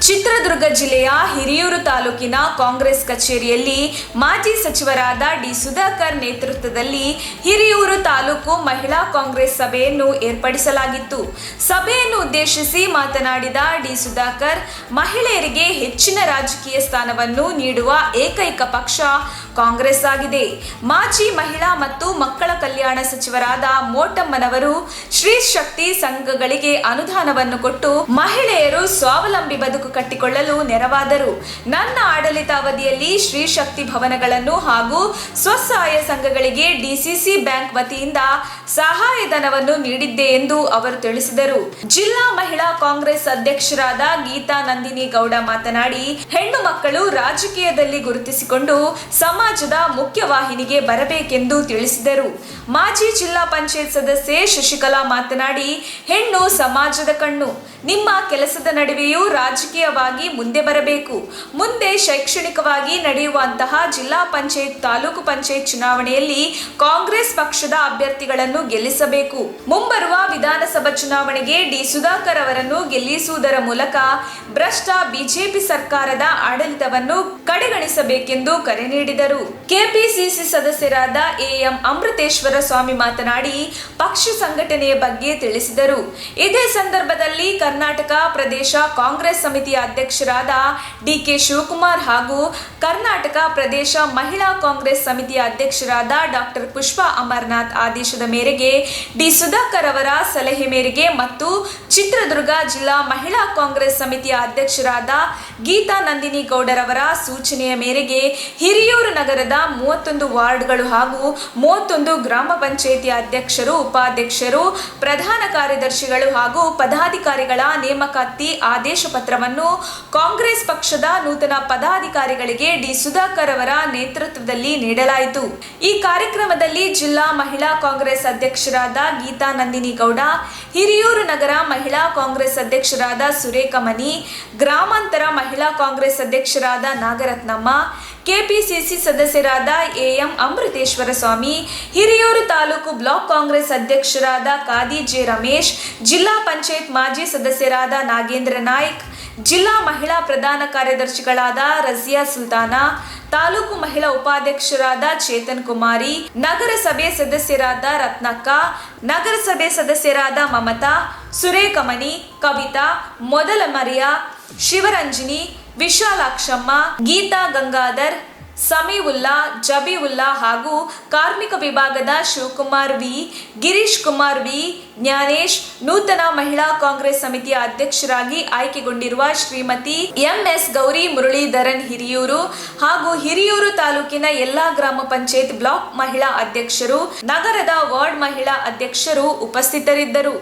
ಚಿತ್ರದುರ್ಗ ಜಿಲ್ಲೆಯ ಹಿರಿಯೂರು ತಾಲೂಕಿನ ಕಾಂಗ್ರೆಸ್ ಕಚೇರಿಯಲ್ಲಿ ಮಾಜಿ ಸಚಿವರಾದ ಡಿ ಸುಧಾಕರ್ ನೇತೃತ್ವದಲ್ಲಿ ಹಿರಿಯೂರು ತಾಲೂಕು ಮಹಿಳಾ ಕಾಂಗ್ರೆಸ್ ಸಭೆಯನ್ನು ಏರ್ಪಡಿಸಲಾಗಿತ್ತು. ಸಭೆಯನ್ನು ಉದ್ದೇಶಿಸಿ ಮಾತನಾಡಿದ ಡಿ ಸುಧಾಕರ್, ಮಹಿಳೆಯರಿಗೆ ಹೆಚ್ಚಿನ ರಾಜಕೀಯ ಸ್ಥಾನವನ್ನು ನೀಡುವ ಏಕೈಕ ಪಕ್ಷ ಕಾಂಗ್ರೆಸ್ ಆಗಿದೆ. ಮಾಜಿ ಮಹಿಳಾ ಮತ್ತು ಮಕ್ಕಳ ಕಲ್ಯಾಣ ಸಚಿವರಾದ ಮೋಟಮ್ಮನವರು ಶ್ರೀ ಶಕ್ತಿ ಸಂಘಗಳಿಗೆ ಅನುದಾನವನ್ನು ಕೊಟ್ಟು ಮಹಿಳೆಯರು ಸ್ವಾವಲಂಬಿ ಬದುಕು ಕಟ್ಟಿಕೊಳ್ಳಲು ನೆರವಾದರು. ನನ್ನ ಆಡಳಿತಾವಧಿಯಲ್ಲಿ ಶ್ರೀ ಶಕ್ತಿ ಭವನಗಳನ್ನು ಹಾಗೂ ಸ್ವಸಹಾಯ ಸಂಘಗಳಿಗೆ ಡಿಸಿಸಿ ಬ್ಯಾಂಕ್ ವತಿಯಿಂದ ಸಹಾಯಧನವನ್ನು ನೀಡಿದ್ದೆ ಎಂದು ಅವರು ತಿಳಿಸಿದರು. ಜಿಲ್ಲಾ ಮಹಿಳಾ ಕಾಂಗ್ರೆಸ್ ಅಧ್ಯಕ್ಷರಾದ ಗೀತಾ ನಂದಿನಿ ಗೌಡ ಮಾತನಾಡಿ, ಹೆಣ್ಣು ಮಕ್ಕಳು ರಾಜಕೀಯದಲ್ಲಿ ಗುರುತಿಸಿಕೊಂಡು ಸಮಾಜದ ಮುಖ್ಯವಾಹಿನಿಗೆ ಬರಬೇಕೆಂದು ತಿಳಿಸಿದರು. ಮಾಜಿ ಜಿಲ್ಲಾ ಪಂಚಾಯತ್ ಸದಸ್ಯೆ ಶಶಿಕಲಾ ಮಾತನಾಡಿ, ಹೆಣ್ಣು ಸಮಾಜದ ಕಣ್ಣು. ನಿಮ್ಮ ಕೆಲಸದ ನಡುವೆಯೂ ರಾಜಕೀಯವಾಗಿ ಮುಂದೆ ಬರಬೇಕು. ಮುಂದೆ ಶೈಕ್ಷಣಿಕವಾಗಿ ನಡೆಯುವಂತಹ ಜಿಲ್ಲಾ ಪಂಚಾಯತ್, ತಾಲೂಕು ಪಂಚಾಯತ್ ಚುನಾವಣೆಯಲ್ಲಿ ಕಾಂಗ್ರೆಸ್ ಪಕ್ಷದ ಅಭ್ಯರ್ಥಿಗಳನ್ನು ಗೆಲ್ಲಿಸಬೇಕು. ಮುಂಬರುವ ವಿಧಾನಸಭಾ ಚುನಾವಣೆಗೆ ಡಿ ಸುಧಾಕರ್ ಅವರನ್ನು ಗೆಲ್ಲಿಸುವುದರ ಮೂಲಕ ಭ್ರಷ್ಟ ಬಿಜೆಪಿ ಸರ್ಕಾರದ ಆಡಳಿತವನ್ನು ಕಡೆಗಣಿಸಬೇಕೆಂದು ಕರೆ ನೀಡಿದರು. ಕೆಪಿಸಿಸಿ ಸದಸ್ಯರಾದ ಎಂ ಅಮೃತೇಶ್ವರ ಸ್ವಾಮಿ ಮಾತನಾಡಿ, ಪಕ್ಷ ಸಂಘಟನೆಯ ಬಗ್ಗೆ ತಿಳಿಸಿದರು. ಇದೇ ಸಂದರ್ಭದಲ್ಲಿ ಕರ್ನಾಟಕ ಪ್ರದೇಶ ಕಾಂಗ್ರೆಸ್ ಸಮಿತಿಯ ಅಧ್ಯಕ್ಷರಾದ ಡಿಕೆ ಶಿವಕುಮಾರ್ ಹಾಗೂ ಕರ್ನಾಟಕ ಪ್ರದೇಶ ಮಹಿಳಾ ಕಾಂಗ್ರೆಸ್ ಸಮಿತಿಯ ಅಧ್ಯಕ್ಷರಾದ ಡಾಕ್ಟರ್ ಪುಷ್ಪಾ ಅಮರನಾಥ್ ಆದೇಶದ ಮೇರೆಗೆ ಡಿ ಸುಧಾಕರ್ ಅವರ ಸಲಹೆ ಮೇರೆಗೆ ಮತ್ತು ಚಿತ್ರದುರ್ಗ ಜಿಲ್ಲಾ ಮಹಿಳಾ ಕಾಂಗ್ರೆಸ್ ಸಮಿತಿಯ ಅಧ್ಯಕ್ಷರಾದ ಗೀತಾ ನಂದಿನಿ ಗೌಡರವರ ಸೂಚನೆಯ ಮೇರೆಗೆ ಹಿರಿಯೂರು ನಗರದ 31 ವಾರ್ಡ್ಗಳು ಹಾಗೂ 31 ಗ್ರಾಮ ಪಂಚಾಯಿತಿ ಅಧ್ಯಕ್ಷರು, ಉಪಾಧ್ಯಕ್ಷರು, ಪ್ರಧಾನ ಕಾರ್ಯದರ್ಶಿಗಳು ಹಾಗೂ ಪದಾಧಿಕಾರಿಗಳ ನೇಮಕಾತಿ ಆದೇಶ ಪತ್ರವನ್ನು ಕಾಂಗ್ರೆಸ್ ಪಕ್ಷದ ನೂತನ ಪದಾಧಿಕಾರಿಗಳಿಗೆ ಡಿ ಸುಧಾಕರ್ ಅವರ ನೇತೃತ್ವದಲ್ಲಿ ನೀಡಲಾಯಿತು. ಈ ಕಾರ್ಯಕ್ರಮದಲ್ಲಿ ಜಿಲ್ಲಾ ಮಹಿಳಾ ಕಾಂಗ್ರೆಸ್ ಅಧ್ಯಕ್ಷರಾದ ಗೀತಾ ನಂದಿನಿ ಗೌಡ, ಹಿರಿಯೂರು ನಗರ ಮಹಿಳಾ ಕಾಂಗ್ರೆಸ್ ಅಧ್ಯಕ್ಷರಾದ ಸುರೇಖಮಣಿ, ಗ್ರಾಮಾಂತರ ಮಹಿಳಾ ಕಾಂಗ್ರೆಸ್ ಅಧ್ಯಕ್ಷರಾದ ನಾಗರತ್ನಮ್ಮ, ಕೆಪಿಸಿಸಿ ಸದಸ್ಯರಾದ ಎಂ ಅಮೃತೇಶ್ವರ ಸ್ವಾಮಿ, ಹಿರಿಯೂರು ತಾಲೂಕು ಬ್ಲಾಕ್ ಕಾಂಗ್ರೆಸ್ ಅಧ್ಯಕ್ಷರಾದ ಕಾದಿ ಜೆ ರಮೇಶ್, ಜಿಲ್ಲಾ ಪಂಚಾಯತ್ ಮಾಜಿ ಸದಸ್ಯರಾದ ನಾಗೇಂದ್ರ ನಾಯ್ಕ್, ಜಿಲ್ಲಾ ಮಹಿಳಾ ಪ್ರಧಾನ ಕಾರ್ಯದರ್ಶಿಗಳಾದ ರಜಿಯಾ ಸುಲ್ತಾನ, ತಾಲೂಕು ಮಹಿಳಾ ಉಪಾಧ್ಯಕ್ಷರಾದ ಚೇತನ್ ಕುಮಾರಿ, ನಗರಸಭೆ ಸದಸ್ಯರಾದ ರತ್ನಕ್ಕ, ನಗರಸಭೆ ಸದಸ್ಯರಾದ ಮಮತಾ, ಸುರೇಖಮಣಿ, ಕವಿತಾ, ಮೊದಲ ಮರಿಯಾ, ಶಿವರಂಜನಿ, ವಿಶಾಲಾಕ್ಷಮ್ಮ, ಗೀತಾ ಗಂಗಾಧರ್, ಸಮೀವುಲ್ಲಾ, ಜಬೀವುಲ್ಲಾ ಹಾಗೂ ಕಾರ್ಮಿಕ ವಿಭಾಗದ ಶಿವಕುಮಾರ್ ವಿ, ಗಿರೀಶ್ ಕುಮಾರ್ ವಿ, ಜ್ಞಾನೇಶ್, ನೂತನ ಮಹಿಳಾ ಕಾಂಗ್ರೆಸ್ ಸಮಿತಿಯ ಅಧ್ಯಕ್ಷರಾಗಿ ಆಯ್ಕೆಗೊಂಡಿರುವ ಶ್ರೀಮತಿ ಎಂಎಸ್ ಗೌರಿ ಮುರಳೀಧರನ್ ಹಿರಿಯೂರು ಹಾಗೂ ಹಿರಿಯೂರು ತಾಲೂಕಿನ ಎಲ್ಲಾ ಗ್ರಾಮ ಪಂಚಾಯತ್ ಬ್ಲಾಕ್ ಮಹಿಳಾ ಅಧ್ಯಕ್ಷರು, ನಗರದ ವಾರ್ಡ್ ಮಹಿಳಾ ಅಧ್ಯಕ್ಷರು ಉಪಸ್ಥಿತರಿದ್ದರು.